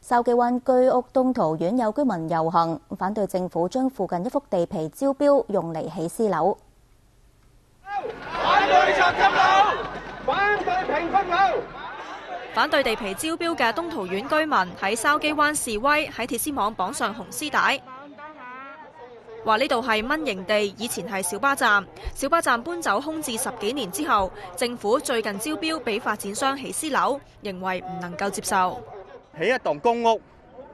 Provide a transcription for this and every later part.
筲箕灣居屋東桃苑有居民遊行，反對政府將附近一幅地皮招標用嚟起私樓。反對拆遷樓，反對平分樓。反對地皮招標嘅東桃苑居民喺筲箕灣示威，喺鐵絲網綁上紅絲帶，話呢度係蚊營地，以前係小巴站。小巴站搬走空置10幾年之後，政府最近招標俾發展商起私樓，認為唔能夠接受。起一棟公屋，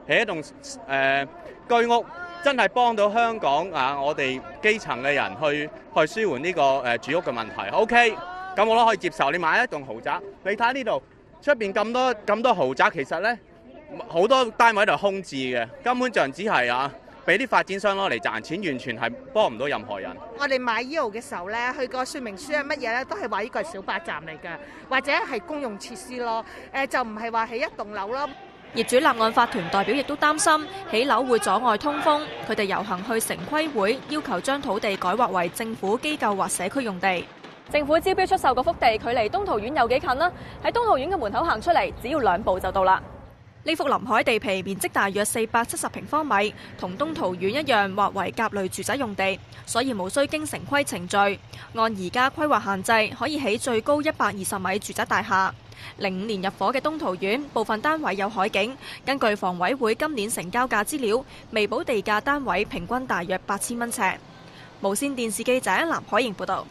起一棟居屋，真係幫到香港我哋基層嘅人去舒緩呢個住屋嘅問題。OK， 咁我都可以接受。你買一棟豪宅，你睇呢度出邊咁多豪宅，其實呢好多單位都係空置嘅，根本上只係俾啲發展商攞嚟賺錢，完全係幫唔到任何人。我哋買呢度嘅時候呢，佢個說明書係乜嘢呢？都係話呢個係小巴站嚟嘅，或者係公用設施咯。就唔係話起一棟樓咯。業主立案法團代表亦都擔心起樓會阻礙通風，佢哋遊行去城規會，要求將土地改劃為政府機構或社區用地。政府招標出售嗰幅地，距離東桃苑有幾近啦？喺東桃苑嘅門口行出嚟，只要2步就到啦。呢幅臨海地皮面積大約470平方米，同東桃苑一樣劃為甲類住宅用地，所以無需經城規程序。按而家規劃限制，可以起最高120米住宅大廈。05年入伙嘅東桃苑部分單位有海景，根據房委會今年成交價資料，未補地價單位平均大約8000蚊尺。無線電視記者藍海瑩報導。